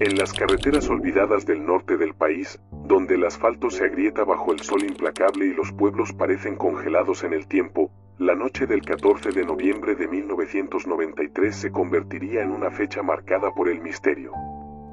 En las carreteras olvidadas del norte del país, donde el asfalto se agrieta bajo el sol implacable y los pueblos parecen congelados en el tiempo, la noche del 14 de noviembre de 1993 se convertiría en una fecha marcada por el misterio.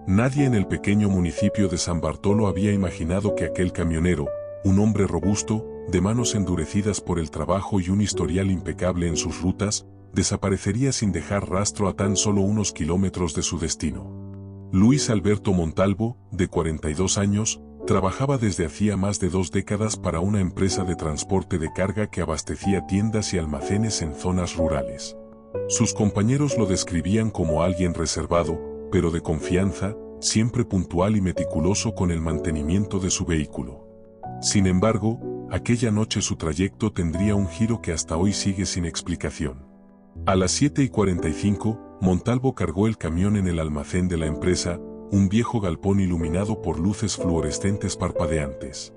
Nadie en el pequeño municipio de San Bartolo había imaginado que aquel camionero, un hombre robusto, de manos endurecidas por el trabajo y un historial impecable en sus rutas, desaparecería sin dejar rastro a tan solo unos kilómetros de su destino. Luis Alberto Montalvo, de 42 años, trabajaba desde hacía más de 2 décadas para una empresa de transporte de carga que abastecía tiendas y almacenes en zonas rurales. Sus compañeros lo describían como alguien reservado, pero de confianza, siempre puntual y meticuloso con el mantenimiento de su vehículo. Sin embargo, aquella noche su trayecto tendría un giro que hasta hoy sigue sin explicación. A las 7:45, Montalvo cargó el camión en el almacén de la empresa, un viejo galpón iluminado por luces fluorescentes parpadeantes.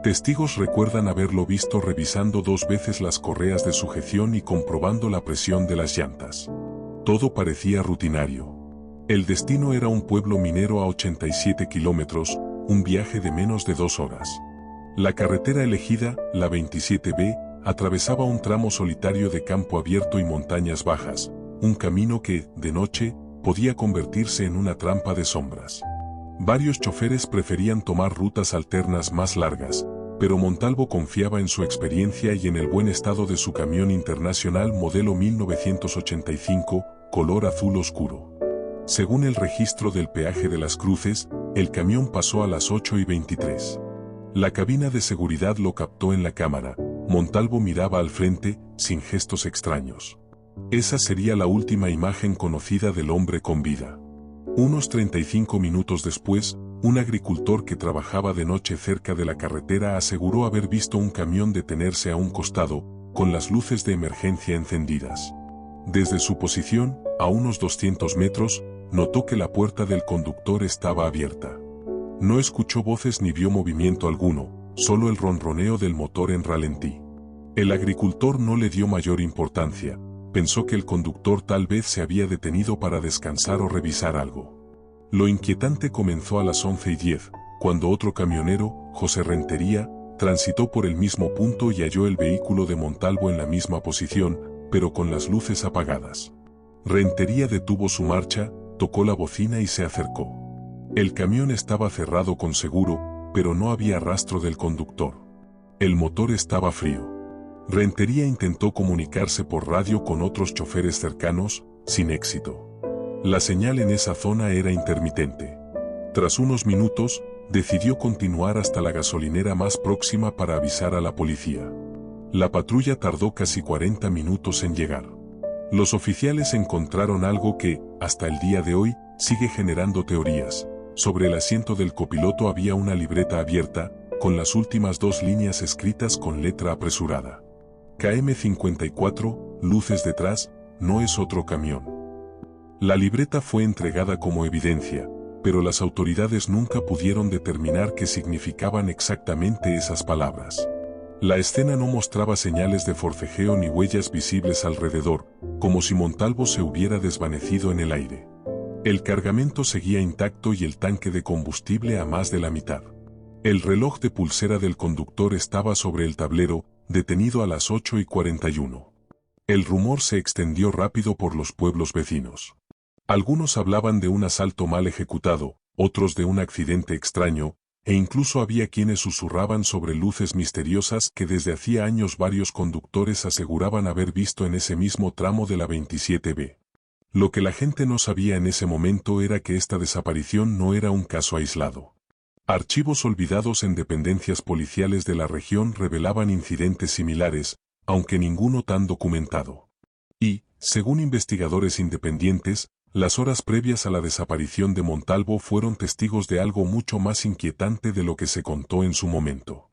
Testigos recuerdan haberlo visto revisando 2 veces las correas de sujeción y comprobando la presión de las llantas. Todo parecía rutinario. El destino era un pueblo minero a 87 kilómetros, un viaje de menos de 2 horas. La carretera elegida, la 27B, atravesaba un tramo solitario de campo abierto y montañas bajas, un camino que, de noche, podía convertirse en una trampa de sombras. Varios choferes preferían tomar rutas alternas más largas, pero Montalvo confiaba en su experiencia y en el buen estado de su camión internacional modelo 1985, color azul oscuro. Según el registro del peaje de Las Cruces, el camión pasó a las 8:23. La cabina de seguridad lo captó en la cámara. Montalvo miraba al frente, sin gestos extraños. Esa sería la última imagen conocida del hombre con vida. Unos 35 minutos después, un agricultor que trabajaba de noche cerca de la carretera aseguró haber visto un camión detenerse a un costado, con las luces de emergencia encendidas. Desde su posición, a unos 200 metros, notó que la puerta del conductor estaba abierta. No escuchó voces ni vio movimiento alguno, solo el ronroneo del motor en ralentí. El agricultor no le dio mayor importancia. Pensó que el conductor tal vez se había detenido para descansar o revisar algo. Lo inquietante comenzó a las 11:10, cuando otro camionero, José Rentería, transitó por el mismo punto y halló el vehículo de Montalvo en la misma posición, pero con las luces apagadas. Rentería detuvo su marcha, tocó la bocina y se acercó. El camión estaba cerrado con seguro, pero no había rastro del conductor. El motor estaba frío. Rentería intentó comunicarse por radio con otros choferes cercanos, sin éxito. La señal en esa zona era intermitente. Tras unos minutos, decidió continuar hasta la gasolinera más próxima para avisar a la policía. La patrulla tardó casi 40 minutos en llegar. Los oficiales encontraron algo que, hasta el día de hoy, sigue generando teorías. Sobre el asiento del copiloto había una libreta abierta, con las últimas 2 líneas escritas con letra apresurada. KM54, luces detrás, no es otro camión. La libreta fue entregada como evidencia, pero las autoridades nunca pudieron determinar qué significaban exactamente esas palabras. La escena no mostraba señales de forcejeo ni huellas visibles alrededor, como si Montalvo se hubiera desvanecido en el aire. El cargamento seguía intacto y el tanque de combustible a más de la mitad. El reloj de pulsera del conductor estaba sobre el tablero, detenido a las 8:41. El rumor se extendió rápido por los pueblos vecinos. Algunos hablaban de un asalto mal ejecutado, otros de un accidente extraño, e incluso había quienes susurraban sobre luces misteriosas que desde hacía años varios conductores aseguraban haber visto en ese mismo tramo de la 27B. Lo que la gente no sabía en ese momento era que esta desaparición no era un caso aislado. Archivos olvidados en dependencias policiales de la región revelaban incidentes similares, aunque ninguno tan documentado. Y, según investigadores independientes, las horas previas a la desaparición de Montalvo fueron testigos de algo mucho más inquietante de lo que se contó en su momento.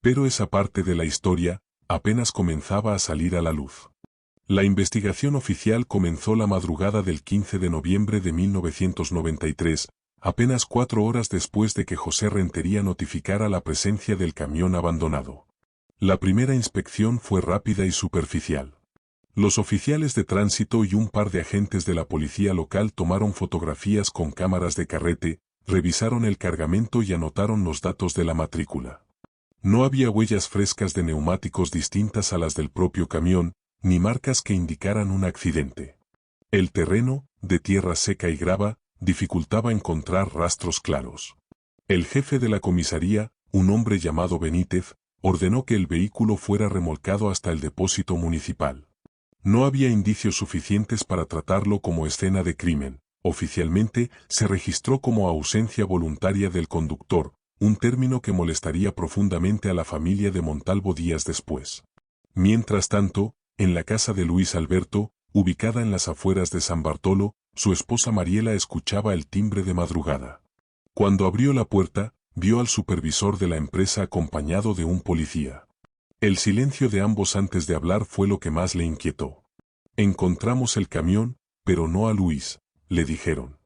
Pero esa parte de la historia apenas comenzaba a salir a la luz. La investigación oficial comenzó la madrugada del 15 de noviembre de 1993, apenas 4 horas después de que José Rentería notificara la presencia del camión abandonado. La primera inspección fue rápida y superficial. Los oficiales de tránsito y un par de agentes de la policía local tomaron fotografías con cámaras de carrete, revisaron el cargamento y anotaron los datos de la matrícula. No había huellas frescas de neumáticos distintas a las del propio camión, ni marcas que indicaran un accidente. El terreno, de tierra seca y grava, dificultaba encontrar rastros claros. El jefe de la comisaría, un hombre llamado Benítez, ordenó que el vehículo fuera remolcado hasta el depósito municipal. No había indicios suficientes para tratarlo como escena de crimen. Oficialmente, se registró como ausencia voluntaria del conductor, un término que molestaría profundamente a la familia de Montalvo días después. Mientras tanto, en la casa de Luis Alberto, ubicada en las afueras de San Bartolo, su esposa Mariela escuchaba el timbre de madrugada. Cuando abrió la puerta, vio al supervisor de la empresa acompañado de un policía. El silencio de ambos antes de hablar fue lo que más le inquietó. Encontramos el camión, pero no a Luis, le dijeron.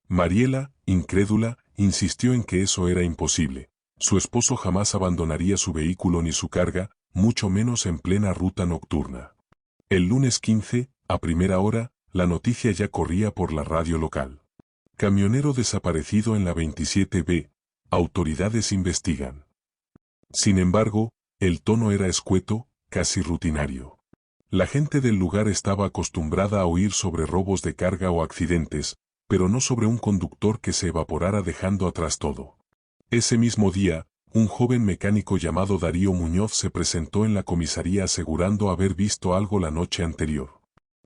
Mariela, incrédula, insistió en que eso era imposible. Su esposo jamás abandonaría su vehículo ni su carga, mucho menos en plena ruta nocturna. El lunes 15, a primera hora, la noticia ya corría por la radio local. Camionero desaparecido en la 27B. Autoridades investigan. Sin embargo, el tono era escueto, casi rutinario. La gente del lugar estaba acostumbrada a oír sobre robos de carga o accidentes, pero no sobre un conductor que se evaporara dejando atrás todo. Ese mismo día, un joven mecánico llamado Darío Muñoz se presentó en la comisaría asegurando haber visto algo la noche anterior.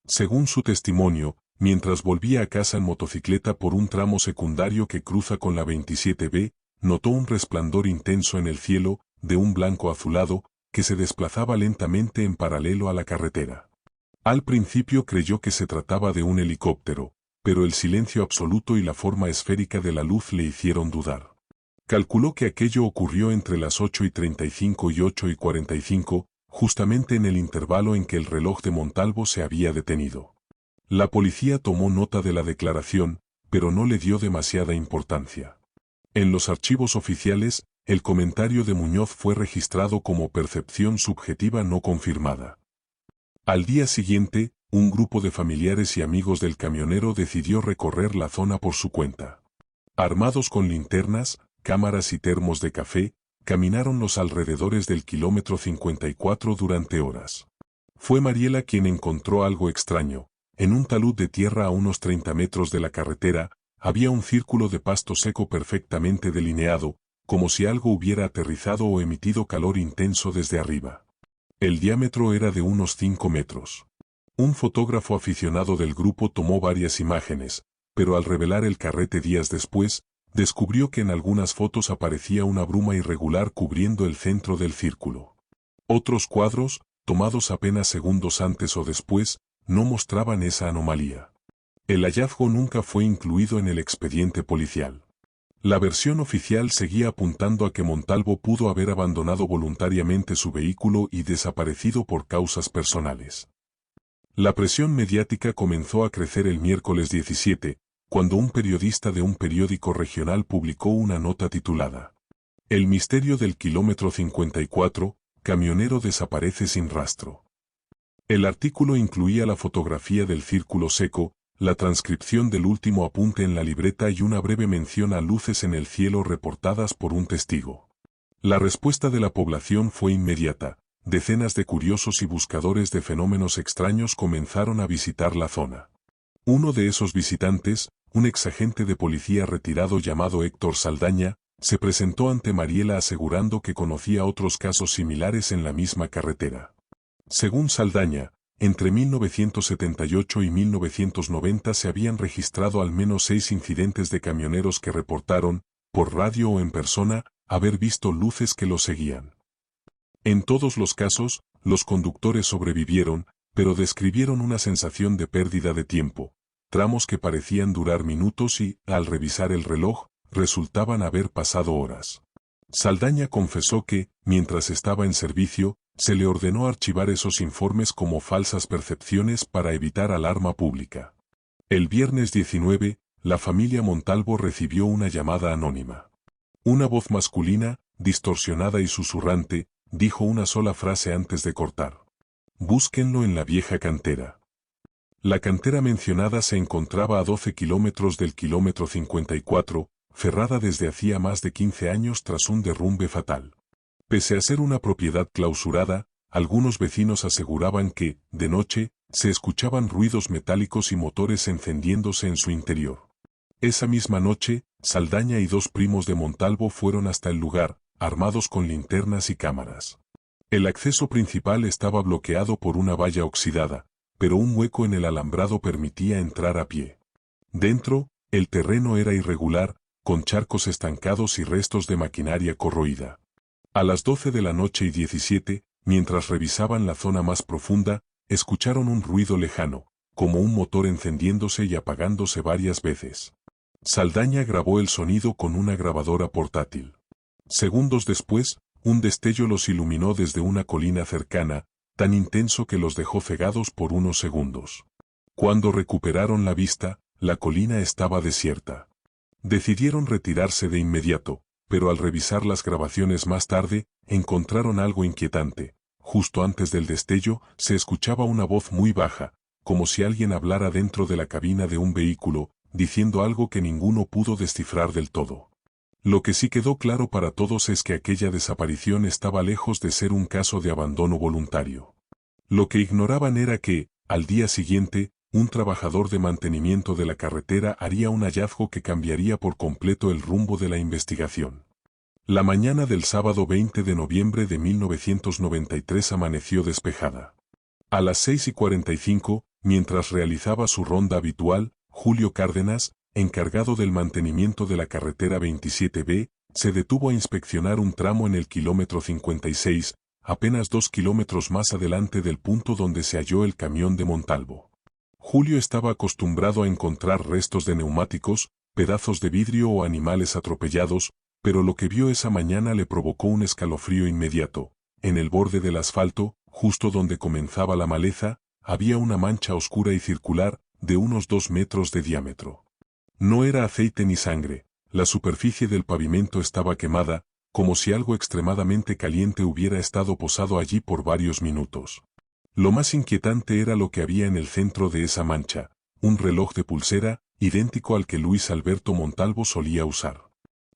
Según su testimonio, mientras volvía a casa en motocicleta por un tramo secundario que cruza con la 27B, notó un resplandor intenso en el cielo, de un blanco azulado, que se desplazaba lentamente en paralelo a la carretera. Al principio creyó que se trataba de un helicóptero, pero el silencio absoluto y la forma esférica de la luz le hicieron dudar. Calculó que aquello ocurrió entre las 8:35 y 8:45, justamente en el intervalo en que el reloj de Montalvo se había detenido. La policía tomó nota de la declaración, pero no le dio demasiada importancia. En los archivos oficiales, el comentario de Muñoz fue registrado como percepción subjetiva no confirmada. Al día siguiente, un grupo de familiares y amigos del camionero decidió recorrer la zona por su cuenta. Armados con linternas, cámaras y termos de café, caminaron los alrededores del kilómetro 54 durante horas. Fue Mariela quien encontró algo extraño. En un talud de tierra a unos 30 metros de la carretera, había un círculo de pasto seco perfectamente delineado, como si algo hubiera aterrizado o emitido calor intenso desde arriba. El diámetro era de unos 5 metros. Un fotógrafo aficionado del grupo tomó varias imágenes, pero al revelar el carrete días después, descubrió que en algunas fotos aparecía una bruma irregular cubriendo el centro del círculo. Otros cuadros, tomados apenas segundos antes o después, no mostraban esa anomalía. El hallazgo nunca fue incluido en el expediente policial. La versión oficial seguía apuntando a que Montalvo pudo haber abandonado voluntariamente su vehículo y desaparecido por causas personales. La presión mediática comenzó a crecer el miércoles 17, cuando un periodista de un periódico regional publicó una nota titulada El misterio del kilómetro 54, camionero desaparece sin rastro. El artículo incluía la fotografía del círculo seco, la transcripción del último apunte en la libreta y una breve mención a luces en el cielo reportadas por un testigo. La respuesta de la población fue inmediata. Decenas de curiosos y buscadores de fenómenos extraños comenzaron a visitar la zona. Uno de esos visitantes, un exagente de policía retirado llamado Héctor Saldaña, se presentó ante Mariela asegurando que conocía otros casos similares en la misma carretera. Según Saldaña, entre 1978 y 1990 se habían registrado al menos 6 incidentes de camioneros que reportaron, por radio o en persona, haber visto luces que los seguían. En todos los casos, los conductores sobrevivieron, pero describieron una sensación de pérdida de tiempo, tramos que parecían durar minutos y, al revisar el reloj, resultaban haber pasado horas. Saldaña confesó que, mientras estaba en servicio, se le ordenó archivar esos informes como falsas percepciones para evitar alarma pública. El viernes 19, la familia Montalvo recibió una llamada anónima. Una voz masculina, distorsionada y susurrante, dijo una sola frase antes de cortar. Búsquenlo en la vieja cantera. La cantera mencionada se encontraba a 12 kilómetros del kilómetro 54, cerrada desde hacía más de 15 años tras un derrumbe fatal. Pese a ser una propiedad clausurada, algunos vecinos aseguraban que, de noche, se escuchaban ruidos metálicos y motores encendiéndose en su interior. Esa misma noche, Saldaña y dos primos de Montalvo fueron hasta el lugar, armados con linternas y cámaras. El acceso principal estaba bloqueado por una valla oxidada, pero un hueco en el alambrado permitía entrar a pie. Dentro, el terreno era irregular, con charcos estancados y restos de maquinaria corroída. A las 12 de la noche y 17, mientras revisaban la zona más profunda, escucharon un ruido lejano, como un motor encendiéndose y apagándose varias veces. Saldaña grabó el sonido con una grabadora portátil. Segundos después, un destello los iluminó desde una colina cercana, tan intenso que los dejó cegados por unos segundos. Cuando recuperaron la vista, la colina estaba desierta. Decidieron retirarse de inmediato, pero al revisar las grabaciones más tarde, encontraron algo inquietante. Justo antes del destello, se escuchaba una voz muy baja, como si alguien hablara dentro de la cabina de un vehículo, diciendo algo que ninguno pudo descifrar del todo. Lo que sí quedó claro para todos es que aquella desaparición estaba lejos de ser un caso de abandono voluntario. Lo que ignoraban era que, al día siguiente, un trabajador de mantenimiento de la carretera haría un hallazgo que cambiaría por completo el rumbo de la investigación. La mañana del sábado 20 de noviembre de 1993 amaneció despejada. A las 6:45, mientras realizaba su ronda habitual, Julio Cárdenas, encargado del mantenimiento de la carretera 27B, se detuvo a inspeccionar un tramo en el kilómetro 56, apenas 2 kilómetros más adelante del punto donde se halló el camión de Montalvo. Julio estaba acostumbrado a encontrar restos de neumáticos, pedazos de vidrio o animales atropellados, pero lo que vio esa mañana le provocó un escalofrío inmediato. En el borde del asfalto, justo donde comenzaba la maleza, había una mancha oscura y circular, de unos 2 metros de diámetro. No era aceite ni sangre, la superficie del pavimento estaba quemada, como si algo extremadamente caliente hubiera estado posado allí por varios minutos. Lo más inquietante era lo que había en el centro de esa mancha, un reloj de pulsera, idéntico al que Luis Alberto Montalvo solía usar.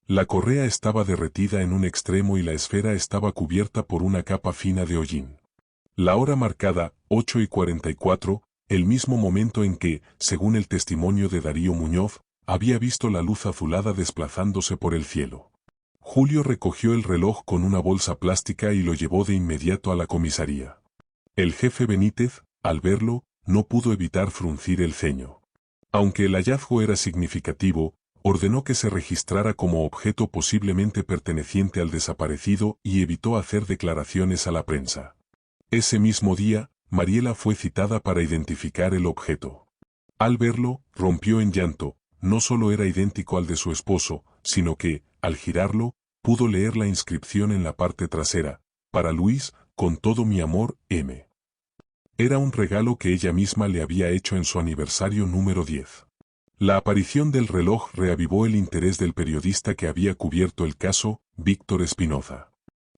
La correa estaba derretida en un extremo y la esfera estaba cubierta por una capa fina de hollín. La hora marcada, 8:44, el mismo momento en que, según el testimonio de Darío Muñoz, había visto la luz azulada desplazándose por el cielo. Julio recogió el reloj con una bolsa plástica y lo llevó de inmediato a la comisaría. El jefe Benítez, al verlo, no pudo evitar fruncir el ceño. Aunque el hallazgo era significativo, ordenó que se registrara como objeto posiblemente perteneciente al desaparecido y evitó hacer declaraciones a la prensa. Ese mismo día, Mariela fue citada para identificar el objeto. Al verlo, rompió en llanto. No solo era idéntico al de su esposo, sino que, al girarlo, pudo leer la inscripción en la parte trasera: para Luis, con todo mi amor, M. Era un regalo que ella misma le había hecho en su aniversario número 10. La aparición del reloj reavivó el interés del periodista que había cubierto el caso, Víctor Espinoza.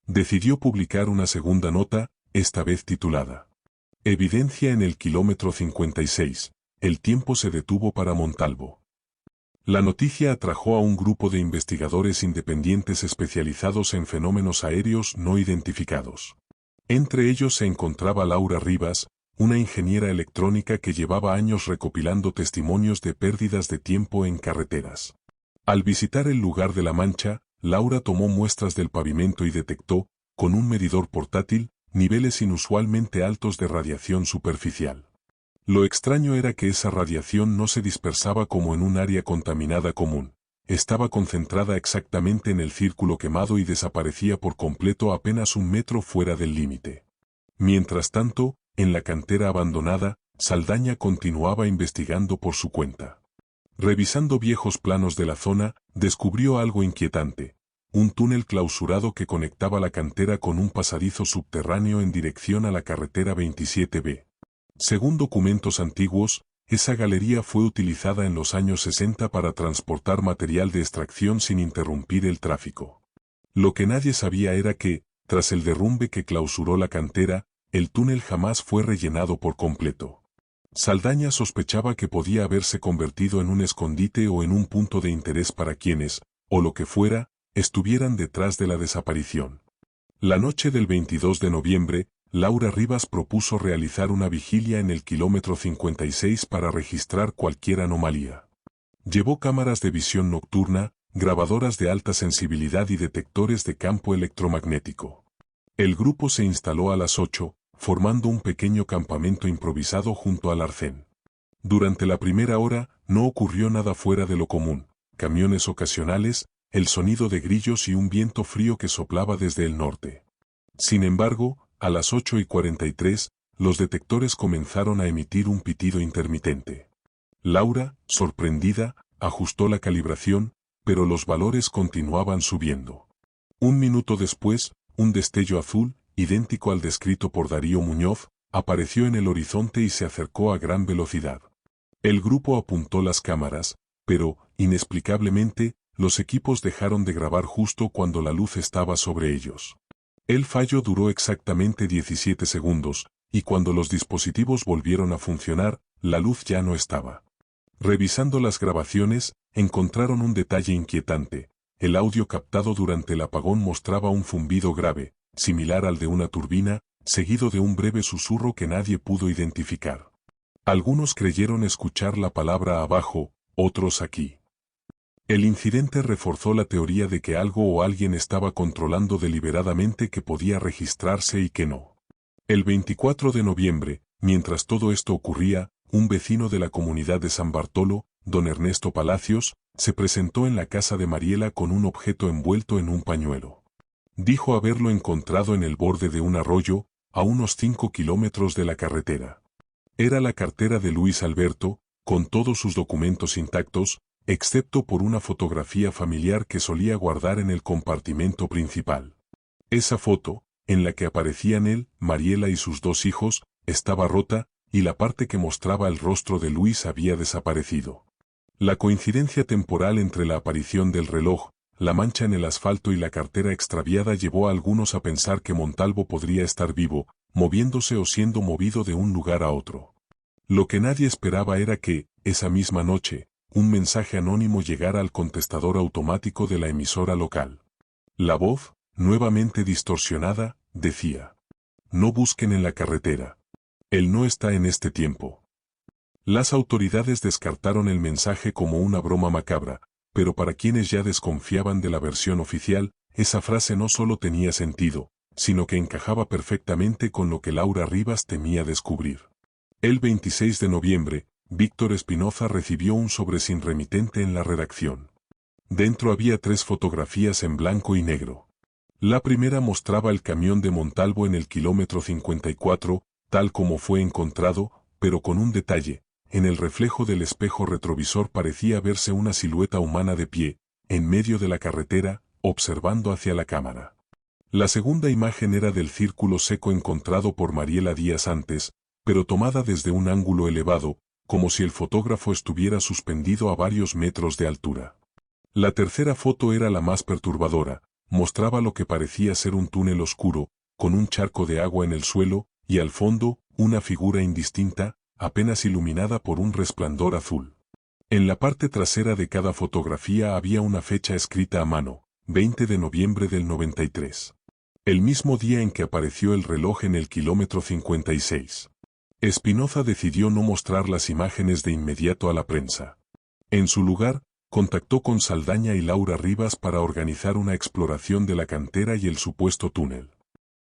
Decidió publicar una segunda nota, esta vez titulada Evidencia en el kilómetro 56, el tiempo se detuvo para Montalvo. La noticia atrajo a un grupo de investigadores independientes especializados en fenómenos aéreos no identificados. Entre ellos se encontraba Laura Rivas, una ingeniera electrónica que llevaba años recopilando testimonios de pérdidas de tiempo en carreteras. Al visitar el lugar de la mancha, Laura tomó muestras del pavimento y detectó, con un medidor portátil, niveles inusualmente altos de radiación superficial. Lo extraño era que esa radiación no se dispersaba como en un área contaminada común. Estaba concentrada exactamente en el círculo quemado y desaparecía por completo apenas 1 metro fuera del límite. Mientras tanto, en la cantera abandonada, Saldaña continuaba investigando por su cuenta. Revisando viejos planos de la zona, descubrió algo inquietante: un túnel clausurado que conectaba la cantera con un pasadizo subterráneo en dirección a la carretera 27B. Según documentos antiguos, esa galería fue utilizada en los años 60 para transportar material de extracción sin interrumpir el tráfico. Lo que nadie sabía era que, tras el derrumbe que clausuró la cantera, el túnel jamás fue rellenado por completo. Saldaña sospechaba que podía haberse convertido en un escondite o en un punto de interés para quienes, o lo que fuera, estuvieran detrás de la desaparición. La noche del 22 de noviembre, Laura Rivas propuso realizar una vigilia en el kilómetro 56 para registrar cualquier anomalía. Llevó cámaras de visión nocturna, grabadoras de alta sensibilidad y detectores de campo electromagnético. El grupo se instaló a las 8, formando un pequeño campamento improvisado junto al arcén. Durante la primera hora, no ocurrió nada fuera de lo común: camiones ocasionales, el sonido de grillos y un viento frío que soplaba desde el norte. Sin embargo, a las 8:43, los detectores comenzaron a emitir un pitido intermitente. Laura, sorprendida, ajustó la calibración, pero los valores continuaban subiendo. Un minuto después, un destello azul, idéntico al descrito por Darío Muñoz, apareció en el horizonte y se acercó a gran velocidad. El grupo apuntó las cámaras, pero, inexplicablemente, los equipos dejaron de grabar justo cuando la luz estaba sobre ellos. El fallo duró exactamente 17 segundos, y cuando los dispositivos volvieron a funcionar, la luz ya no estaba. Revisando las grabaciones, encontraron un detalle inquietante: el audio captado durante el apagón mostraba un zumbido grave, similar al de una turbina, seguido de un breve susurro que nadie pudo identificar. Algunos creyeron escuchar la palabra abajo, otros aquí. El incidente reforzó la teoría de que algo o alguien estaba controlando deliberadamente que podía registrarse y que no. El 24 de noviembre, mientras todo esto ocurría, un vecino de la comunidad de San Bartolo, don Ernesto Palacios, se presentó en la casa de Mariela con un objeto envuelto en un pañuelo. Dijo haberlo encontrado en el borde de un arroyo, a unos 5 kilómetros de la carretera. Era la cartera de Luis Alberto, con todos sus documentos intactos, excepto por una fotografía familiar que solía guardar en el compartimento principal. Esa foto, en la que aparecían él, Mariela y sus 2 hijos, estaba rota, y la parte que mostraba el rostro de Luis había desaparecido. La coincidencia temporal entre la aparición del reloj, la mancha en el asfalto y la cartera extraviada llevó a algunos a pensar que Montalvo podría estar vivo, moviéndose o siendo movido de un lugar a otro. Lo que nadie esperaba era que, esa misma noche, un mensaje anónimo llegara al contestador automático de la emisora local. La voz, nuevamente distorsionada, decía: "No busquen en la carretera. Él no está en este tiempo". Las autoridades descartaron el mensaje como una broma macabra, pero para quienes ya desconfiaban de la versión oficial, esa frase no solo tenía sentido, sino que encajaba perfectamente con lo que Laura Rivas temía descubrir. El 26 de noviembre, Víctor Espinoza recibió un sobre sin remitente en la redacción. Dentro había 3 fotografías en blanco y negro. La primera mostraba el camión de Montalvo en el kilómetro 54, tal como fue encontrado, pero con un detalle: en el reflejo del espejo retrovisor parecía verse una silueta humana de pie, en medio de la carretera, observando hacia la cámara. La segunda imagen era del círculo seco encontrado por Mariela días antes, pero tomada desde un ángulo elevado, como si el fotógrafo estuviera suspendido a varios metros de altura. La tercera foto era la más perturbadora: mostraba lo que parecía ser un túnel oscuro, con un charco de agua en el suelo, y al fondo, una figura indistinta, apenas iluminada por un resplandor azul. En la parte trasera de cada fotografía había una fecha escrita a mano: 20 de noviembre del 93. El mismo día en que apareció el reloj en el kilómetro 56. Espinoza decidió no mostrar las imágenes de inmediato a la prensa. En su lugar, contactó con Saldaña y Laura Rivas para organizar una exploración de la cantera y el supuesto túnel.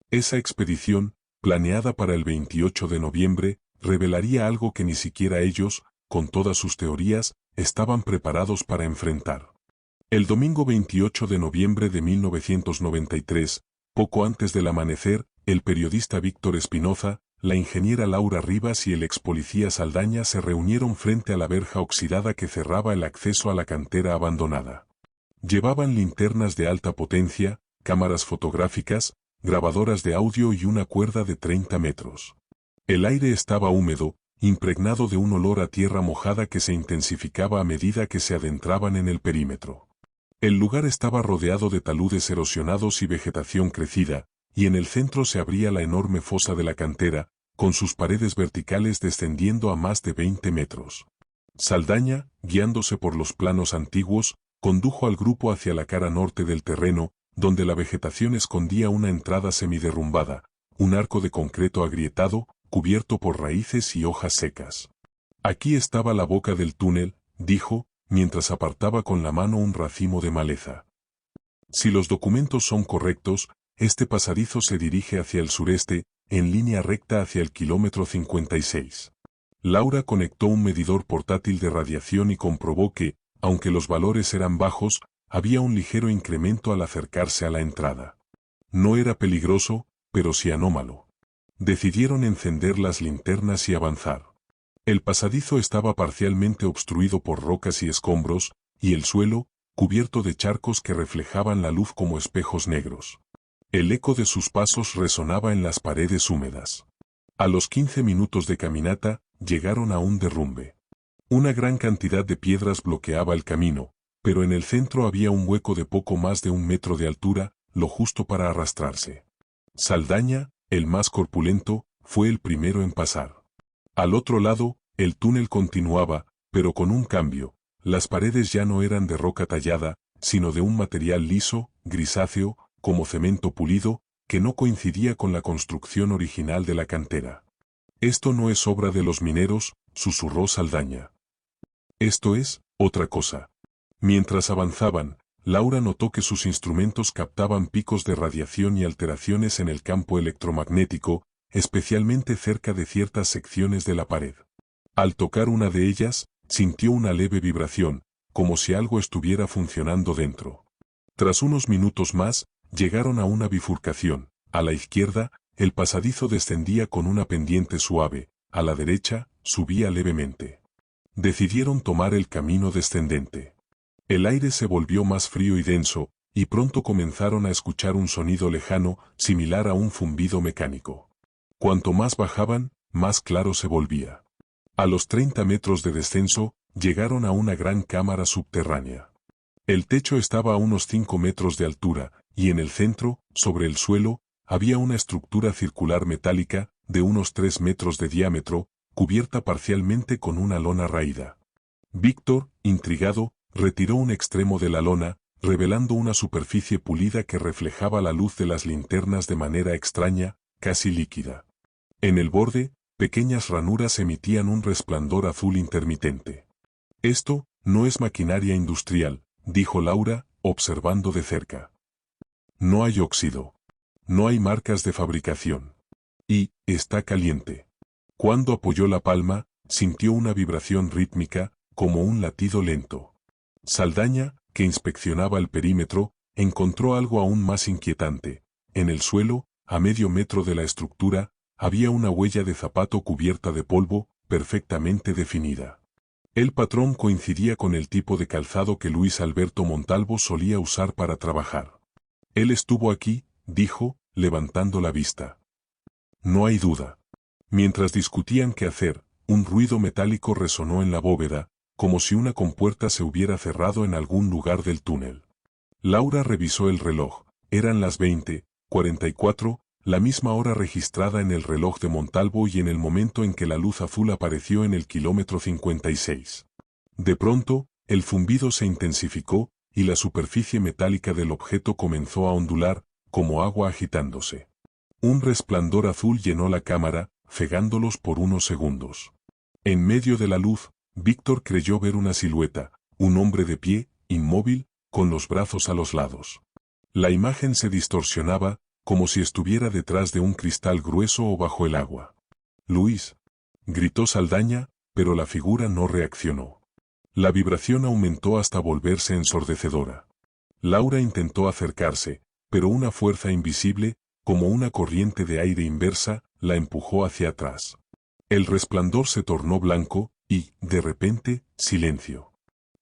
Esa expedición, planeada para el 28 de noviembre, revelaría algo que ni siquiera ellos, con todas sus teorías, estaban preparados para enfrentar. El domingo 28 de noviembre de 1993, poco antes del amanecer, el periodista Víctor Espinoza, la ingeniera Laura Rivas y el expolicía Saldaña se reunieron frente a la verja oxidada que cerraba el acceso a la cantera abandonada. Llevaban linternas de alta potencia, cámaras fotográficas, grabadoras de audio y una cuerda de 30 metros. El aire estaba húmedo, impregnado de un olor a tierra mojada que se intensificaba a medida que se adentraban en el perímetro. El lugar estaba rodeado de taludes erosionados y vegetación crecida, y en el centro se abría la enorme fosa de la cantera, con sus paredes verticales descendiendo a más de 20 metros. Saldaña, guiándose por los planos antiguos, condujo al grupo hacia la cara norte del terreno, donde la vegetación escondía una entrada semiderrumbada, un arco de concreto agrietado, cubierto por raíces y hojas secas. Aquí estaba la boca del túnel, dijo, mientras apartaba con la mano un racimo de maleza. Si los documentos son correctos, este pasadizo se dirige hacia el sureste, en línea recta hacia el kilómetro 56. Laura conectó un medidor portátil de radiación y comprobó que, aunque los valores eran bajos, había un ligero incremento al acercarse a la entrada. No era peligroso, pero sí anómalo. Decidieron encender las linternas y avanzar. El pasadizo estaba parcialmente obstruido por rocas y escombros, y el suelo, cubierto de charcos que reflejaban la luz como espejos negros. El eco de sus pasos resonaba en las paredes húmedas. A los 15 minutos de caminata, llegaron a un derrumbe. Una gran cantidad de piedras bloqueaba el camino, pero en el centro había un hueco de poco más de 1 metro de altura, lo justo para arrastrarse. Saldaña, el más corpulento, fue el primero en pasar. Al otro lado, el túnel continuaba, pero con un cambio. Las paredes ya no eran de roca tallada, sino de un material liso, grisáceo, como cemento pulido, que no coincidía con la construcción original de la cantera. «Esto no es obra de los mineros», susurró Saldaña. «Esto es otra cosa». Mientras avanzaban, Laura notó que sus instrumentos captaban picos de radiación y alteraciones en el campo electromagnético, especialmente cerca de ciertas secciones de la pared. Al tocar una de ellas, sintió una leve vibración, como si algo estuviera funcionando dentro. Tras unos minutos más, llegaron a una bifurcación. A la izquierda, el pasadizo descendía con una pendiente suave, a la derecha, subía levemente. Decidieron tomar el camino descendente. El aire se volvió más frío y denso, y pronto comenzaron a escuchar un sonido lejano, similar a un zumbido mecánico. Cuanto más bajaban, más claro se volvía. A los 30 metros de descenso, llegaron a una gran cámara subterránea. El techo estaba a unos 5 metros de altura, y en el centro, sobre el suelo, había una estructura circular metálica, de unos 3 metros de diámetro, cubierta parcialmente con una lona raída. Víctor, intrigado, retiró un extremo de la lona, revelando una superficie pulida que reflejaba la luz de las linternas de manera extraña, casi líquida. En el borde, pequeñas ranuras emitían un resplandor azul intermitente. «Esto no es maquinaria industrial», dijo Laura, observando de cerca. «No hay óxido. No hay marcas de fabricación. Y está caliente». Cuando apoyó la palma, sintió una vibración rítmica, como un latido lento. Saldaña, que inspeccionaba el perímetro, encontró algo aún más inquietante. En el suelo, a medio metro de la estructura, había una huella de zapato cubierta de polvo, perfectamente definida. El patrón coincidía con el tipo de calzado que Luis Alberto Montalvo solía usar para trabajar. «Él estuvo aquí», dijo, levantando la vista. «No hay duda». Mientras discutían qué hacer, un ruido metálico resonó en la bóveda, como si una compuerta se hubiera cerrado en algún lugar del túnel. Laura revisó el reloj. Eran las 20:44, la misma hora registrada en el reloj de Montalvo y en el momento en que la luz azul apareció en el kilómetro 56. De pronto, el zumbido se intensificó, y la superficie metálica del objeto comenzó a ondular, como agua agitándose. Un resplandor azul llenó la cámara, cegándolos por unos segundos. En medio de la luz, Víctor creyó ver una silueta, un hombre de pie, inmóvil, con los brazos a los lados. La imagen se distorsionaba, como si estuviera detrás de un cristal grueso o bajo el agua. «Luis», gritó Saldaña, pero la figura no reaccionó. La vibración aumentó hasta volverse ensordecedora. Laura intentó acercarse, pero una fuerza invisible, como una corriente de aire inversa, la empujó hacia atrás. El resplandor se tornó blanco, y, de repente, silencio.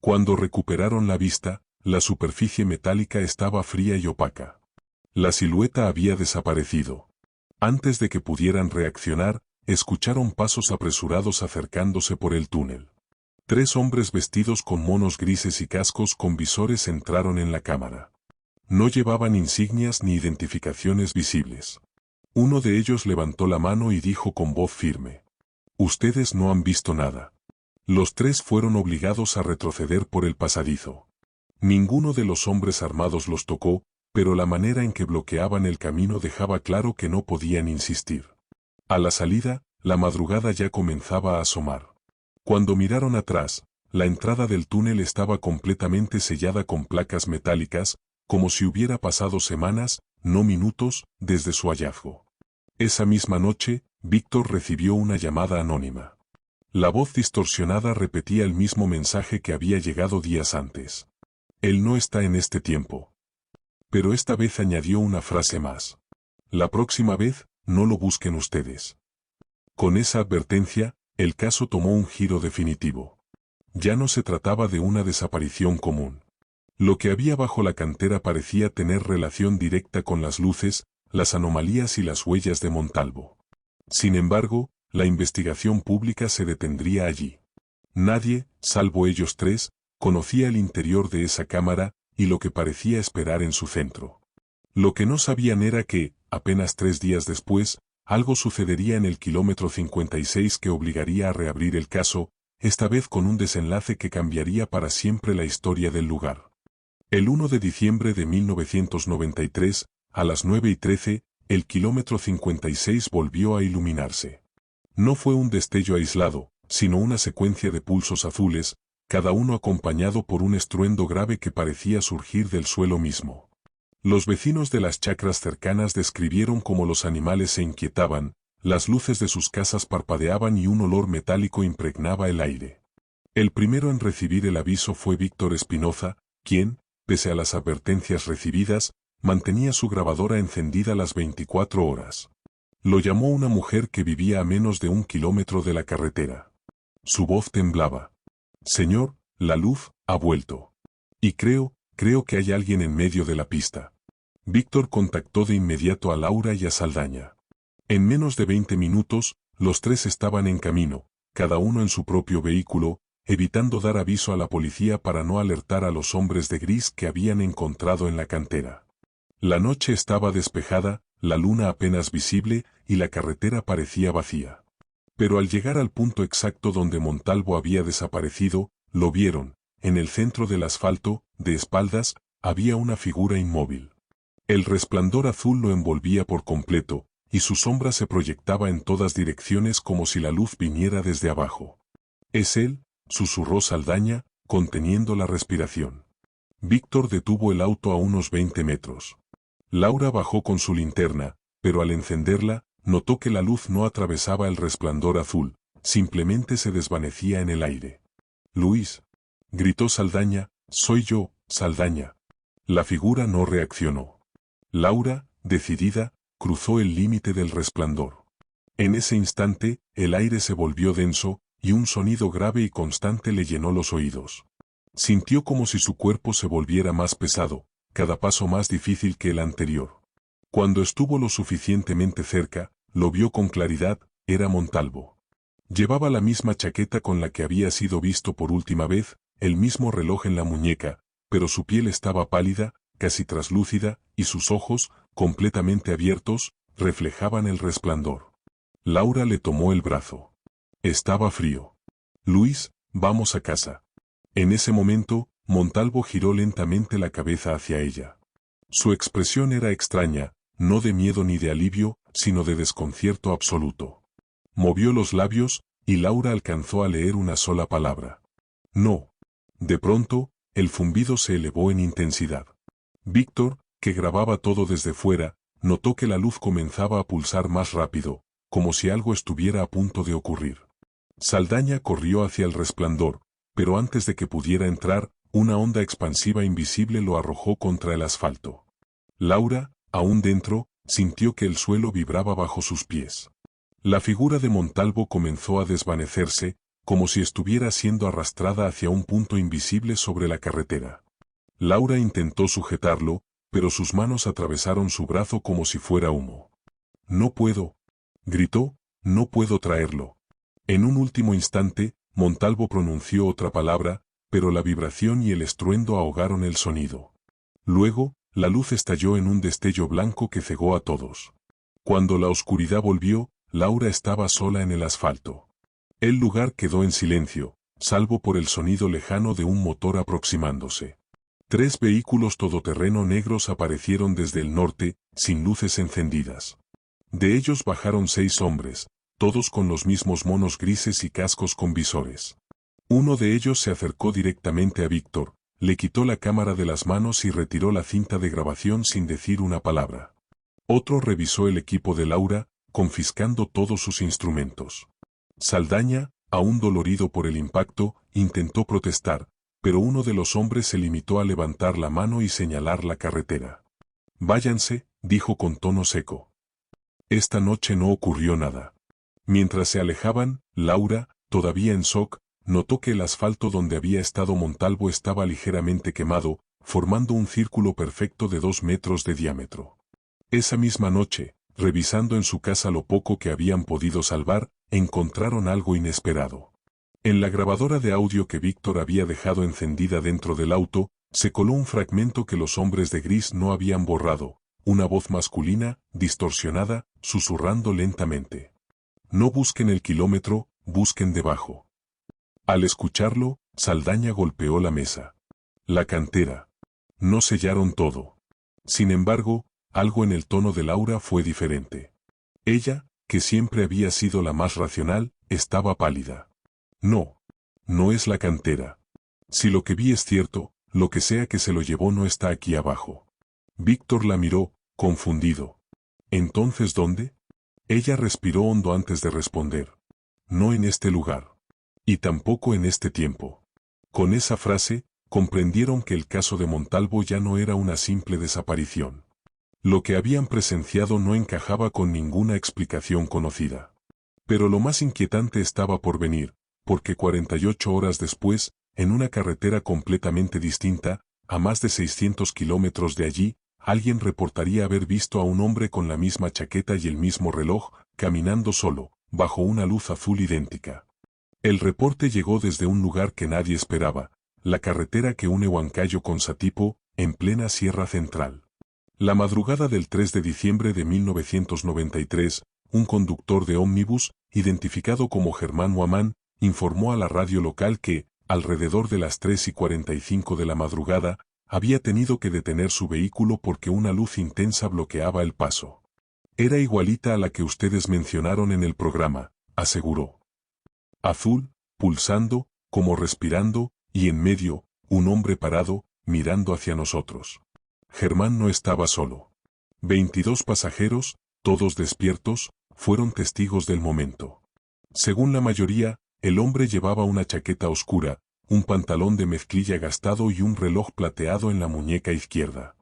Cuando recuperaron la vista, la superficie metálica estaba fría y opaca. La silueta había desaparecido. Antes de que pudieran reaccionar, escucharon pasos apresurados acercándose por el túnel. 3 hombres vestidos con monos grises y cascos con visores entraron en la cámara. No llevaban insignias ni identificaciones visibles. Uno de ellos levantó la mano y dijo con voz firme: «Ustedes no han visto nada». Los tres fueron obligados a retroceder por el pasadizo. Ninguno de los hombres armados los tocó, pero la manera en que bloqueaban el camino dejaba claro que no podían insistir. A la salida, la madrugada ya comenzaba a asomar. Cuando miraron atrás, la entrada del túnel estaba completamente sellada con placas metálicas, como si hubiera pasado semanas, no minutos, desde su hallazgo. Esa misma noche, Víctor recibió una llamada anónima. La voz distorsionada repetía el mismo mensaje que había llegado días antes. Él no está en este tiempo. Pero esta vez añadió una frase más. La próxima vez, no lo busquen ustedes. Con esa advertencia, el caso tomó un giro definitivo. Ya no se trataba de una desaparición común. Lo que había bajo la cantera parecía tener relación directa con las luces, las anomalías y las huellas de Montalvo. Sin embargo, la investigación pública se detendría allí. Nadie, salvo ellos tres, conocía el interior de esa cámara y lo que parecía esperar en su centro. Lo que no sabían era que, apenas 3 días después, algo sucedería en el kilómetro 56 que obligaría a reabrir el caso, esta vez con un desenlace que cambiaría para siempre la historia del lugar. El 1 de diciembre de 1993, a las 9:13, el kilómetro 56 volvió a iluminarse. No fue un destello aislado, sino una secuencia de pulsos azules, cada uno acompañado por un estruendo grave que parecía surgir del suelo mismo. Los vecinos de las chacras cercanas describieron cómo los animales se inquietaban, las luces de sus casas parpadeaban y un olor metálico impregnaba el aire. El primero en recibir el aviso fue Víctor Espinoza, quien, pese a las advertencias recibidas, mantenía su grabadora encendida las 24 horas. Lo llamó una mujer que vivía a menos de 1 kilómetro de la carretera. Su voz temblaba. «Señor, la luz ha vuelto. Y creo que hay alguien en medio de la pista». Víctor contactó de inmediato a Laura y a Saldaña. En menos de 20 minutos, los tres estaban en camino, cada uno en su propio vehículo, evitando dar aviso a la policía para no alertar a los hombres de gris que habían encontrado en la cantera. La noche estaba despejada, la luna apenas visible y la carretera parecía vacía. Pero al llegar al punto exacto donde Montalvo había desaparecido, lo vieron. En el centro del asfalto, de espaldas, había una figura inmóvil. El resplandor azul lo envolvía por completo, y su sombra se proyectaba en todas direcciones como si la luz viniera desde abajo. «Es él», susurró Saldaña, conteniendo la respiración. Víctor detuvo el auto a unos 20 metros. Laura bajó con su linterna, pero al encenderla, notó que la luz no atravesaba el resplandor azul, simplemente se desvanecía en el aire. «Luis», gritó Saldaña, «soy yo, Saldaña». La figura no reaccionó. Laura, decidida, cruzó el límite del resplandor. En ese instante, el aire se volvió denso, y un sonido grave y constante le llenó los oídos. Sintió como si su cuerpo se volviera más pesado, cada paso más difícil que el anterior. Cuando estuvo lo suficientemente cerca, lo vio con claridad, era Montalvo. Llevaba la misma chaqueta con la que había sido visto por última vez, el mismo reloj en la muñeca, pero su piel estaba pálida, casi traslúcida, y sus ojos, completamente abiertos, reflejaban el resplandor. Laura le tomó el brazo. Estaba frío. «Luis, vamos a casa». En ese momento, Montalvo giró lentamente la cabeza hacia ella. Su expresión era extraña, no de miedo ni de alivio, sino de desconcierto absoluto. Movió los labios, y Laura alcanzó a leer una sola palabra. «No». De pronto, el zumbido se elevó en intensidad. Víctor, que grababa todo desde fuera, notó que la luz comenzaba a pulsar más rápido, como si algo estuviera a punto de ocurrir. Saldaña corrió hacia el resplandor, pero antes de que pudiera entrar, una onda expansiva invisible lo arrojó contra el asfalto. Laura, aún dentro, sintió que el suelo vibraba bajo sus pies. La figura de Montalvo comenzó a desvanecerse, como si estuviera siendo arrastrada hacia un punto invisible sobre la carretera. Laura intentó sujetarlo, pero sus manos atravesaron su brazo como si fuera humo. «No puedo», gritó, «no puedo traerlo». En un último instante, Montalvo pronunció otra palabra, pero la vibración y el estruendo ahogaron el sonido. Luego, la luz estalló en un destello blanco que cegó a todos. Cuando la oscuridad volvió, Laura estaba sola en el asfalto. El lugar quedó en silencio, salvo por el sonido lejano de un motor aproximándose. 3 vehículos todoterreno negros aparecieron desde el norte, sin luces encendidas. De ellos bajaron 6 hombres, todos con los mismos monos grises y cascos con visores. Uno de ellos se acercó directamente a Víctor, le quitó la cámara de las manos y retiró la cinta de grabación sin decir una palabra. Otro revisó el equipo de Laura, confiscando todos sus instrumentos. Saldaña, aún dolorido por el impacto, intentó protestar, pero uno de los hombres se limitó a levantar la mano y señalar la carretera. «Váyanse», dijo con tono seco. Esta noche no ocurrió nada. Mientras se alejaban, Laura, todavía en shock, notó que el asfalto donde había estado Montalvo estaba ligeramente quemado, formando un círculo perfecto de 2 metros de diámetro. Esa misma noche, revisando en su casa lo poco que habían podido salvar, encontraron algo inesperado. En la grabadora de audio que Víctor había dejado encendida dentro del auto, se coló un fragmento que los hombres de gris no habían borrado, una voz masculina, distorsionada, susurrando lentamente. «No busquen el kilómetro, busquen debajo». Al escucharlo, Saldaña golpeó la mesa. La cantera. No sellaron todo. Sin embargo, algo en el tono de Laura fue diferente. Ella, que siempre había sido la más racional, estaba pálida. «No. No es la cantera. Si lo que vi es cierto, lo que sea que se lo llevó no está aquí abajo». Víctor la miró, confundido. «¿Entonces dónde?» Ella respiró hondo antes de responder. «No en este lugar. Y tampoco en este tiempo». Con esa frase, comprendieron que el caso de Montalvo ya no era una simple desaparición. Lo que habían presenciado no encajaba con ninguna explicación conocida. Pero lo más inquietante estaba por venir, porque 48 horas después, en una carretera completamente distinta, a más de 600 kilómetros de allí, alguien reportaría haber visto a un hombre con la misma chaqueta y el mismo reloj, caminando solo, bajo una luz azul idéntica. El reporte llegó desde un lugar que nadie esperaba, la carretera que une Huancayo con Satipo, en plena Sierra Central. La madrugada del 3 de diciembre de 1993, un conductor de ómnibus, identificado como Germán Huamán, informó a la radio local que, alrededor de las 3:45 de la madrugada, había tenido que detener su vehículo porque una luz intensa bloqueaba el paso. «Era igualita a la que ustedes mencionaron en el programa», aseguró. Azul, pulsando, como respirando, y en medio, un hombre parado, mirando hacia nosotros. Germán no estaba solo. 22 pasajeros, todos despiertos, fueron testigos del momento. Según la mayoría, el hombre llevaba una chaqueta oscura, un pantalón de mezclilla gastado y un reloj plateado en la muñeca izquierda.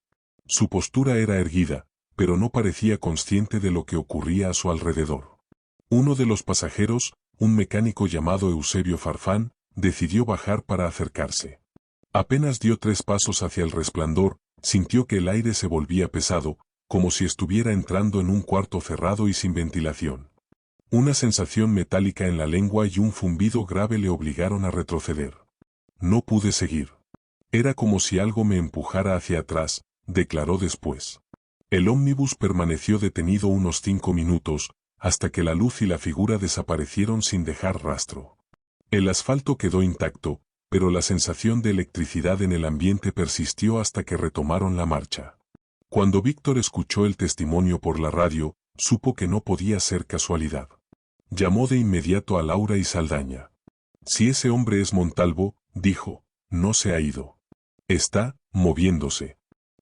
Su postura era erguida, pero no parecía consciente de lo que ocurría a su alrededor. Uno de los pasajeros, un mecánico llamado Eusebio Farfán, decidió bajar para acercarse. Apenas dio 3 pasos hacia el resplandor, sintió que el aire se volvía pesado, como si estuviera entrando en un cuarto cerrado y sin ventilación. Una sensación metálica en la lengua y un zumbido grave le obligaron a retroceder. «No pude seguir. Era como si algo me empujara hacia atrás», declaró después. El ómnibus permaneció detenido unos 5 minutos, hasta que la luz y la figura desaparecieron sin dejar rastro. El asfalto quedó intacto, pero la sensación de electricidad en el ambiente persistió hasta que retomaron la marcha. Cuando Víctor escuchó el testimonio por la radio, supo que no podía ser casualidad. Llamó de inmediato a Laura y Saldaña. «Si ese hombre es Montalvo», dijo, «no se ha ido. Está moviéndose».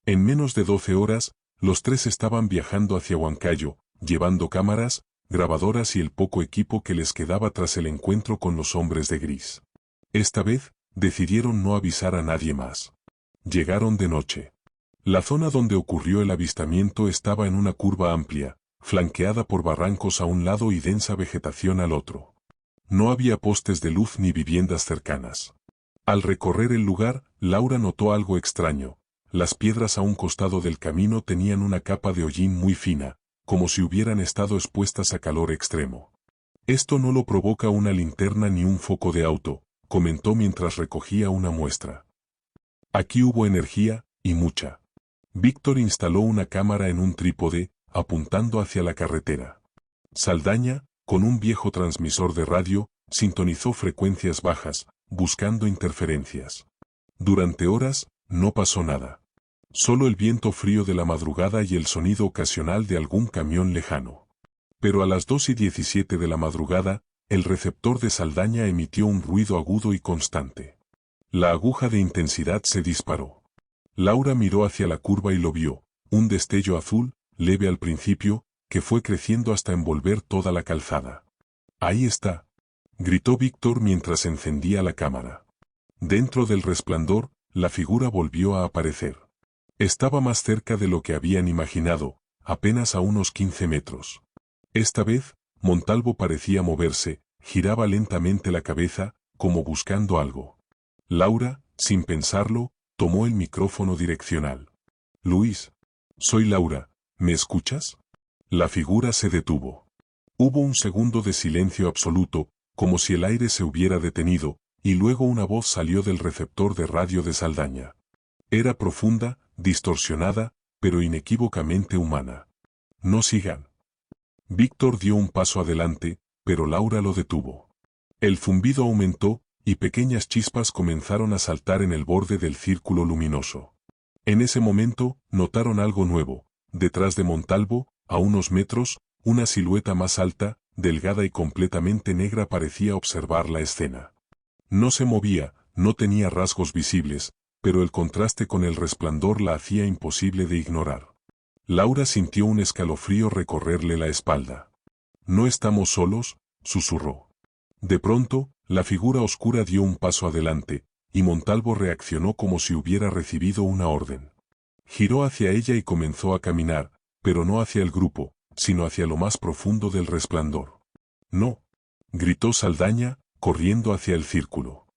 En menos de 12 horas, los 3 estaban viajando hacia Huancayo, llevando cámaras, grabadoras y el poco equipo que les quedaba tras el encuentro con los hombres de gris. Esta vez, decidieron no avisar a nadie más. Llegaron de noche. La zona donde ocurrió el avistamiento estaba en una curva amplia, flanqueada por barrancos a un lado y densa vegetación al otro. No había postes de luz ni viviendas cercanas. Al recorrer el lugar, Laura notó algo extraño. Las piedras a un costado del camino tenían una capa de hollín muy fina, como si hubieran estado expuestas a calor extremo. «Esto no lo provoca una linterna ni un foco de auto», comentó mientras recogía una muestra. «Aquí hubo energía, y mucha. Víctor instaló una cámara en un trípode, apuntando hacia la carretera. Saldaña, con un viejo transmisor de radio, sintonizó frecuencias bajas, buscando interferencias. Durante horas, no pasó nada. Solo el viento frío de la madrugada y el sonido ocasional de algún camión lejano. Pero a las 2:17 de la madrugada, el receptor de Saldaña emitió un ruido agudo y constante. La aguja de intensidad se disparó. Laura miró hacia la curva y lo vio, un destello azul, leve al principio, que fue creciendo hasta envolver toda la calzada. «Ahí está», gritó Víctor mientras encendía la cámara. Dentro del resplandor, la figura volvió a aparecer. Estaba más cerca de lo que habían imaginado, apenas a unos 15 metros. Esta vez, Montalvo parecía moverse, giraba lentamente la cabeza, como buscando algo. Laura, sin pensarlo, tomó el micrófono direccional. «Luis, soy Laura, ¿me escuchas?» La figura se detuvo. Hubo un segundo de silencio absoluto, como si el aire se hubiera detenido, y luego una voz salió del receptor de radio de Saldaña. Era profunda, distorsionada, pero inequívocamente humana. «No sigan». Víctor dio un paso adelante, pero Laura lo detuvo. El zumbido aumentó, y pequeñas chispas comenzaron a saltar en el borde del círculo luminoso. En ese momento, notaron algo nuevo. Detrás de Montalvo, a unos metros, una silueta más alta, delgada y completamente negra parecía observar la escena. No se movía, no tenía rasgos visibles, pero el contraste con el resplandor la hacía imposible de ignorar. Laura sintió un escalofrío recorrerle la espalda. «No estamos solos», susurró. De pronto, la figura oscura dio un paso adelante, y Montalvo reaccionó como si hubiera recibido una orden. Giró hacia ella y comenzó a caminar, pero no hacia el grupo, sino hacia lo más profundo del resplandor. «No», gritó Saldaña, corriendo hacia el círculo.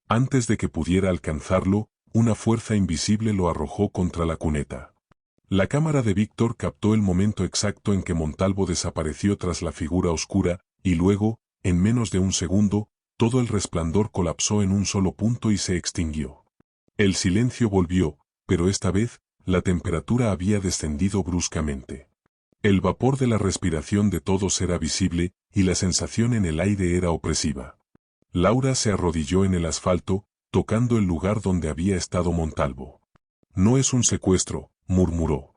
Antes de que pudiera alcanzarlo, una fuerza invisible lo arrojó contra la cuneta. La cámara de Víctor captó el momento exacto en que Montalvo desapareció tras la figura oscura, y luego, en menos de un segundo, todo el resplandor colapsó en un solo punto y se extinguió. El silencio volvió, pero esta vez, la temperatura había descendido bruscamente. El vapor de la respiración de todos era visible, y la sensación en el aire era opresiva. Laura se arrodilló en el asfalto, tocando el lugar donde había estado Montalvo. «No es un secuestro», murmuró.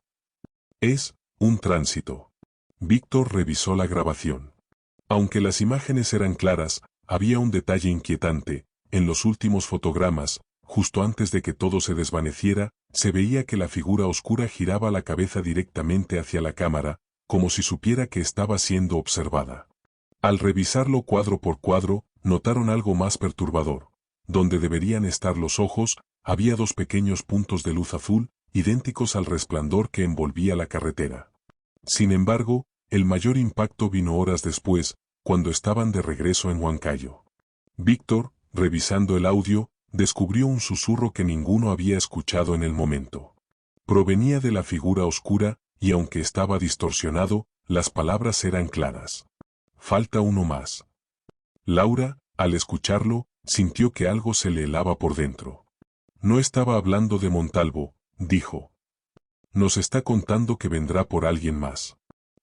«Es un tránsito». Víctor revisó la grabación. Aunque las imágenes eran claras, había un detalle inquietante. En los últimos fotogramas, justo antes de que todo se desvaneciera, se veía que la figura oscura giraba la cabeza directamente hacia la cámara, como si supiera que estaba siendo observada. Al revisarlo cuadro por cuadro, notaron algo más perturbador. Donde deberían estar los ojos, había dos pequeños puntos de luz azul, idénticos al resplandor que envolvía la carretera. Sin embargo, el mayor impacto vino horas después, cuando estaban de regreso en Huancayo. Víctor, revisando el audio, descubrió un susurro que ninguno había escuchado en el momento. Provenía de la figura oscura, y aunque estaba distorsionado, las palabras eran claras. «Falta uno más». Laura, al escucharlo, sintió que algo se le helaba por dentro. «No estaba hablando de Montalvo», dijo. «Nos está contando que vendrá por alguien más».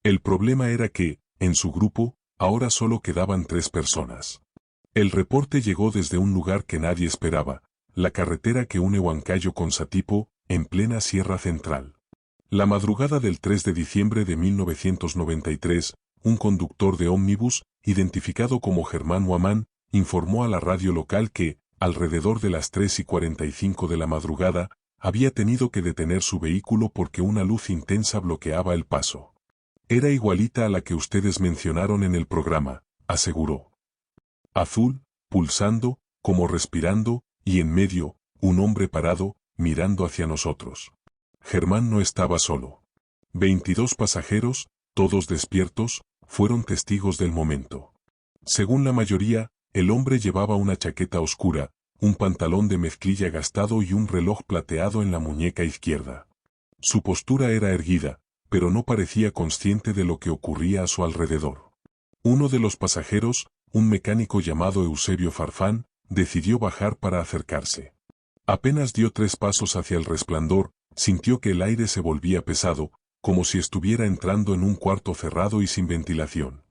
El problema era que, en su grupo, ahora solo quedaban 3 personas. El reporte llegó desde un lugar que nadie esperaba, la carretera que une Huancayo con Satipo, en plena Sierra Central. La madrugada del 3 de diciembre de 1993, un conductor de ómnibus, identificado como Germán Huamán, informó a la radio local que, alrededor de las 3:45 de la madrugada, había tenido que detener su vehículo porque una luz intensa bloqueaba el paso. «Era igualita a la que ustedes mencionaron en el programa», aseguró. «Azul, pulsando, como respirando, y en medio, un hombre parado, mirando hacia nosotros». Germán no estaba solo. 22 pasajeros, todos despiertos, fueron testigos del momento. Según la mayoría, el hombre llevaba una chaqueta oscura, un pantalón de mezclilla gastado y un reloj plateado en la muñeca izquierda. Su postura era erguida, pero no parecía consciente de lo que ocurría a su alrededor. Uno de los pasajeros, un mecánico llamado Eusebio Farfán, decidió bajar para acercarse. Apenas dio 3 pasos hacia el resplandor, Sintió que el aire se volvía pesado, como si estuviera entrando en un cuarto cerrado y sin ventilación.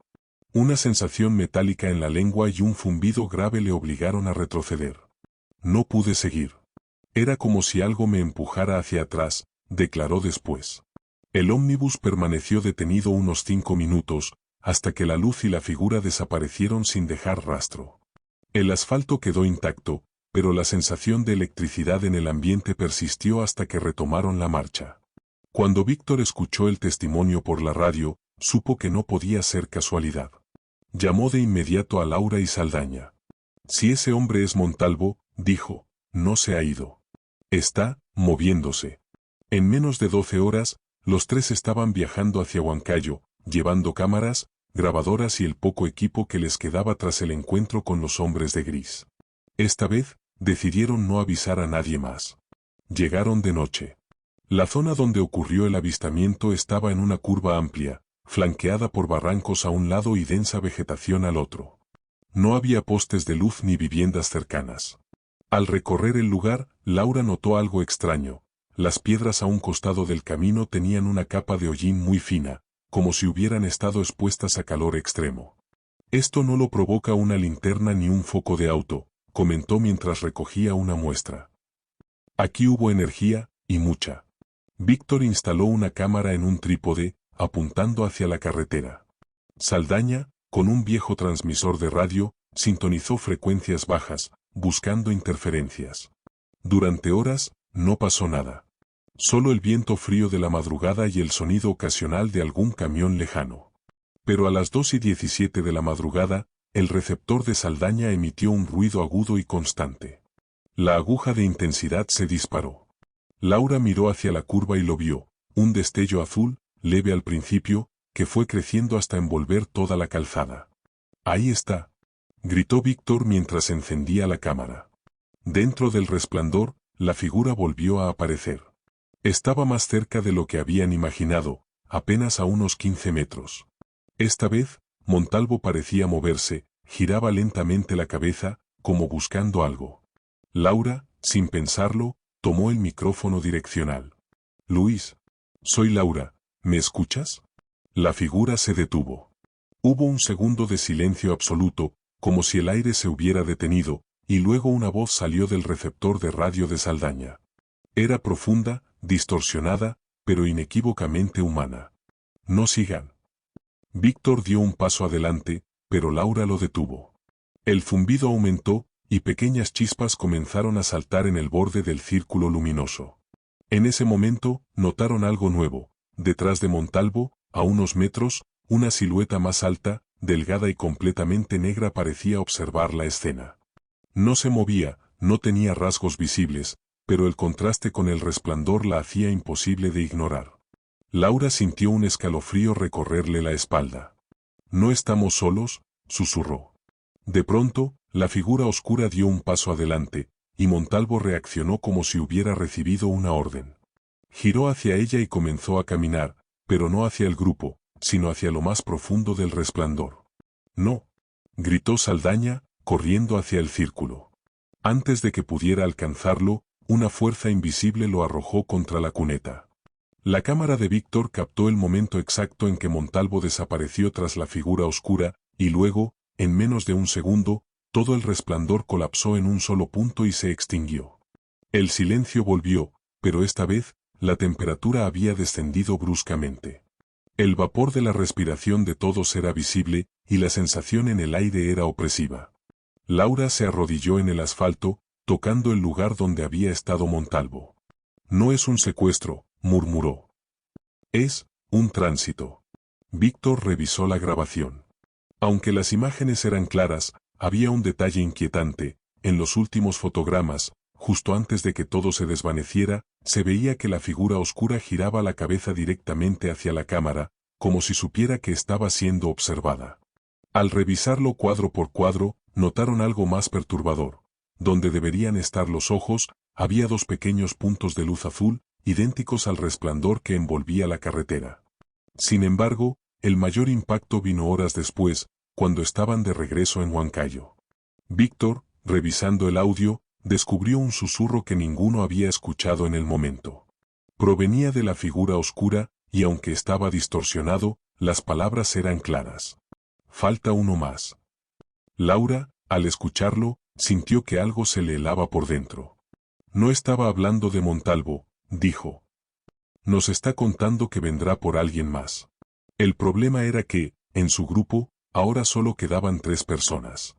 Una sensación metálica en la lengua y un zumbido grave le obligaron a retroceder. No pude seguir. Era como si algo me empujara hacia atrás, declaró después. El ómnibus permaneció detenido unos 5 minutos, hasta que la luz y la figura desaparecieron sin dejar rastro. El asfalto quedó intacto, pero la sensación de electricidad en el ambiente persistió hasta que retomaron la marcha. Cuando Víctor escuchó el testimonio por la radio, supo que no podía ser casualidad. Llamó de inmediato a Laura y Saldaña. Si ese hombre es Montalvo, dijo, no se ha ido. Está moviéndose. En menos de 12 horas, los tres estaban viajando hacia Huancayo, llevando cámaras, grabadoras y el poco equipo que les quedaba tras el encuentro con los hombres de gris. Esta vez, decidieron no avisar a nadie más. Llegaron de noche. La zona donde ocurrió el avistamiento estaba en una curva amplia, flanqueada por barrancos a un lado y densa vegetación al otro. No había postes de luz ni viviendas cercanas. Al recorrer el lugar, Laura notó algo extraño. Las piedras a un costado del camino tenían una capa de hollín muy fina, como si hubieran estado expuestas a calor extremo. Esto no lo provoca una linterna ni un foco de auto, comentó mientras recogía una muestra. Aquí hubo energía, y mucha. Víctor instaló una cámara en un trípode, apuntando hacia la carretera. Saldaña, con un viejo transmisor de radio, sintonizó frecuencias bajas, buscando interferencias. Durante horas, no pasó nada. Solo el viento frío de la madrugada y el sonido ocasional de algún camión lejano. Pero a las 2:17 de la madrugada, el receptor de Saldaña emitió un ruido agudo y constante. La aguja de intensidad se disparó. Laura miró hacia la curva y lo vio, un destello azul, leve al principio, que fue creciendo hasta envolver toda la calzada. «Ahí está», gritó Víctor mientras encendía la cámara. Dentro del resplandor, la figura volvió a aparecer. Estaba más cerca de lo que habían imaginado, apenas a unos 15 metros. Esta vez, Montalvo parecía moverse, giraba lentamente la cabeza, como buscando algo. Laura, sin pensarlo, tomó el micrófono direccional. «Luis, soy Laura, ¿me escuchas?» La figura se detuvo. Hubo un segundo de silencio absoluto, como si el aire se hubiera detenido, y luego una voz salió del receptor de radio de Saldaña. Era profunda, distorsionada, pero inequívocamente humana. «No sigan». Víctor dio un paso adelante, pero Laura lo detuvo. El zumbido aumentó, y pequeñas chispas comenzaron a saltar en el borde del círculo luminoso. En ese momento, notaron algo nuevo. Detrás de Montalvo, a unos metros, una silueta más alta, delgada y completamente negra parecía observar la escena. No se movía, no tenía rasgos visibles, pero el contraste con el resplandor la hacía imposible de ignorar. Laura sintió un escalofrío recorrerle la espalda. «No estamos solos», susurró. De pronto, la figura oscura dio un paso adelante, y Montalvo reaccionó como si hubiera recibido una orden. Giró hacia ella y comenzó a caminar, pero no hacia el grupo, sino hacia lo más profundo del resplandor. «No», gritó Saldaña, corriendo hacia el círculo. Antes de que pudiera alcanzarlo, una fuerza invisible lo arrojó contra la cuneta. La cámara de Víctor captó el momento exacto en que Montalvo desapareció tras la figura oscura, y luego, en menos de un segundo, todo el resplandor colapsó en un solo punto y se extinguió. El silencio volvió, pero esta vez, la temperatura había descendido bruscamente. El vapor de la respiración de todos era visible, y la sensación en el aire era opresiva. Laura se arrodilló en el asfalto, tocando el lugar donde había estado Montalvo. «No es un secuestro», murmuró. «Es un tránsito». Víctor revisó la grabación. Aunque las imágenes eran claras, había un detalle inquietante. En los últimos fotogramas, justo antes de que todo se desvaneciera, se veía que la figura oscura giraba la cabeza directamente hacia la cámara, como si supiera que estaba siendo observada. Al revisarlo cuadro por cuadro, notaron algo más perturbador. Donde deberían estar los ojos, había dos pequeños puntos de luz azul, idénticos al resplandor que envolvía la carretera. Sin embargo, el mayor impacto vino horas después, cuando estaban de regreso en Huancayo. Víctor, revisando el audio, descubrió un susurro que ninguno había escuchado en el momento. Provenía de la figura oscura, y aunque estaba distorsionado, las palabras eran claras. Falta uno más. Laura, al escucharlo, sintió que algo se le helaba por dentro. No estaba hablando de Montalvo, dijo. Nos está contando que vendrá por alguien más. El problema era que, en su grupo, ahora solo quedaban 3 personas.